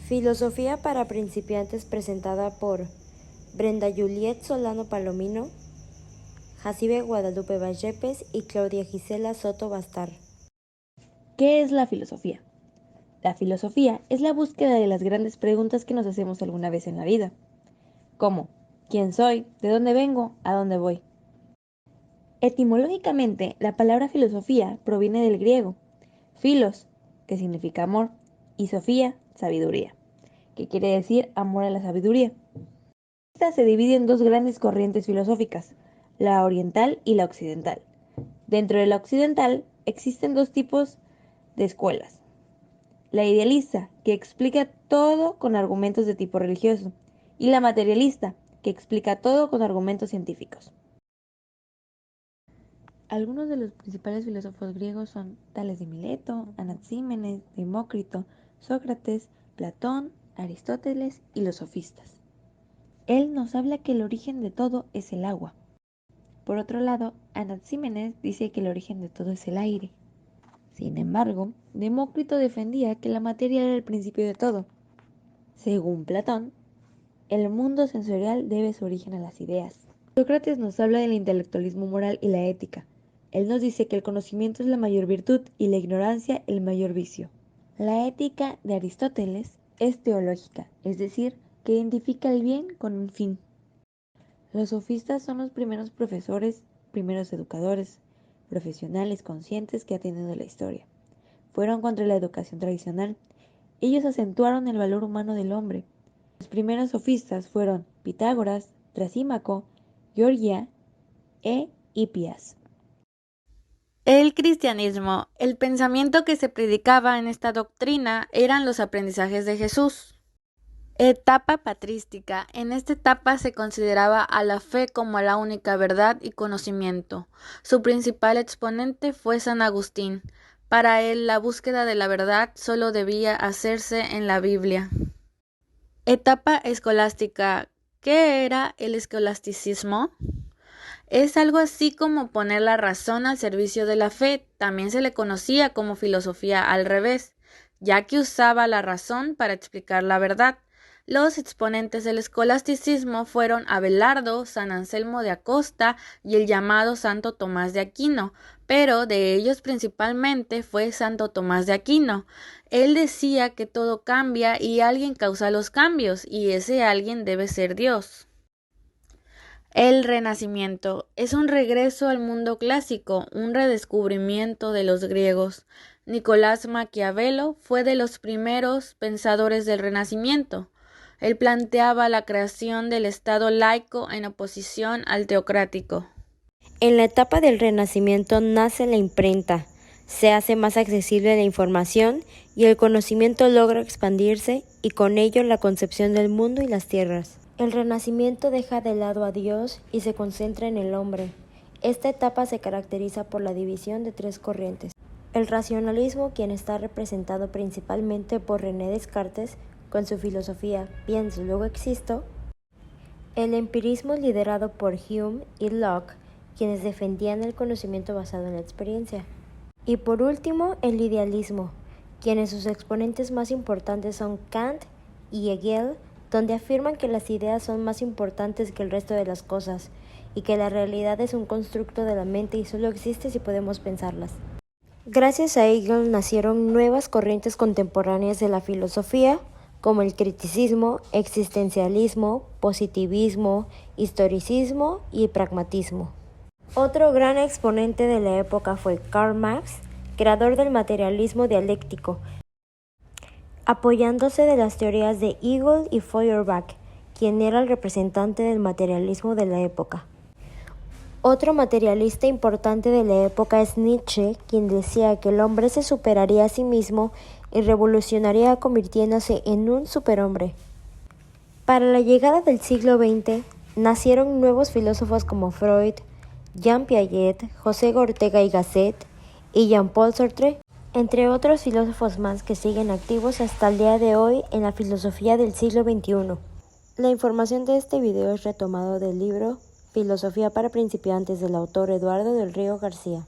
Filosofía para principiantes presentada por Brenda Juliet Solano Palomino, Jacibe Guadalupe Vallépez y Claudia Gisela Soto Bastar. ¿Qué es la filosofía? La filosofía es la búsqueda de las grandes preguntas que nos hacemos alguna vez en la vida. ¿Cómo? ¿Quién soy? ¿De dónde vengo? ¿A dónde voy? Etimológicamente, la palabra filosofía proviene del griego philos, que significa amor, y sofía, sabiduría, que quiere decir amor a la sabiduría. Esta se divide en dos grandes corrientes filosóficas, la oriental y la occidental. Dentro de la occidental existen dos tipos de escuelas. La idealista, que explica todo con argumentos de tipo religioso, y la materialista, que explica todo con argumentos científicos. Algunos de los principales filósofos griegos son Tales de Mileto, Anaxímenes, Demócrito, Sócrates, Platón, Aristóteles y los sofistas. Él nos habla que el origen de todo es el agua. Por otro lado, Anaxímenes dice que el origen de todo es el aire. Sin embargo, Demócrito defendía que la materia era el principio de todo. Según Platón, el mundo sensorial debe su origen a las ideas. Sócrates nos habla del intelectualismo moral y la ética. Él nos dice que el conocimiento es la mayor virtud y la ignorancia el mayor vicio. La ética de Aristóteles es teológica, es decir, que identifica el bien con un fin. Los sofistas son los primeros profesores, primeros educadores, profesionales conscientes que ha tenido la historia. Fueron contra la educación tradicional. Ellos acentuaron el valor humano del hombre. Los primeros sofistas fueron Pitágoras, Trasímaco, Georgia e Hipías. El cristianismo, el pensamiento que se predicaba en esta doctrina eran los aprendizajes de Jesús. Etapa patrística. En esta etapa se consideraba a la fe como la única verdad y conocimiento. Su principal exponente fue San Agustín. Para él, la búsqueda de la verdad solo debía hacerse en la Biblia. Etapa escolástica. ¿Qué era el escolasticismo? Es algo así como poner la razón al servicio de la fe. También se le conocía como filosofía al revés, ya que usaba la razón para explicar la verdad. Los exponentes del escolasticismo fueron Abelardo, San Anselmo de Acosta y el llamado Santo Tomás de Aquino, pero de ellos principalmente fue Santo Tomás de Aquino. Él decía que todo cambia y alguien causa los cambios, y ese alguien debe ser Dios. El Renacimiento es un regreso al mundo clásico, un redescubrimiento de los griegos. Nicolás Maquiavelo fue de los primeros pensadores del Renacimiento. Él planteaba la creación del Estado laico en oposición al teocrático. En la etapa del Renacimiento nace la imprenta, se hace más accesible la información y el conocimiento logra expandirse y con ello la concepción del mundo y las tierras. El Renacimiento deja de lado a Dios y se concentra en el hombre. Esta etapa se caracteriza por la división de tres corrientes. El racionalismo, quien está representado principalmente por René Descartes, con su filosofía pienso, luego existo. El empirismo liderado por Hume y Locke, quienes defendían el conocimiento basado en la experiencia. Y por último, el idealismo, quienes sus exponentes más importantes son Kant y Hegel, donde afirman que las ideas son más importantes que el resto de las cosas y que la realidad es un constructo de la mente y solo existe si podemos pensarlas. Gracias a Hegel nacieron nuevas corrientes contemporáneas de la filosofía, como el criticismo, existencialismo, positivismo, historicismo y pragmatismo. Otro gran exponente de la época fue Karl Marx, creador del materialismo dialéctico, apoyándose de las teorías de Hegel y Feuerbach, quien era el representante del materialismo de la época. Otro materialista importante de la época es Nietzsche, quien decía que el hombre se superaría a sí mismo y revolucionaría convirtiéndose en un superhombre. Para la llegada del siglo XX, nacieron nuevos filósofos como Freud, Jean Piaget, José Ortega y Gasset y Jean-Paul Sartre, entre otros filósofos más que siguen activos hasta el día de hoy en la filosofía del siglo XXI. La información de este video es retomado del libro Filosofía para principiantes del autor Eduardo del Río García.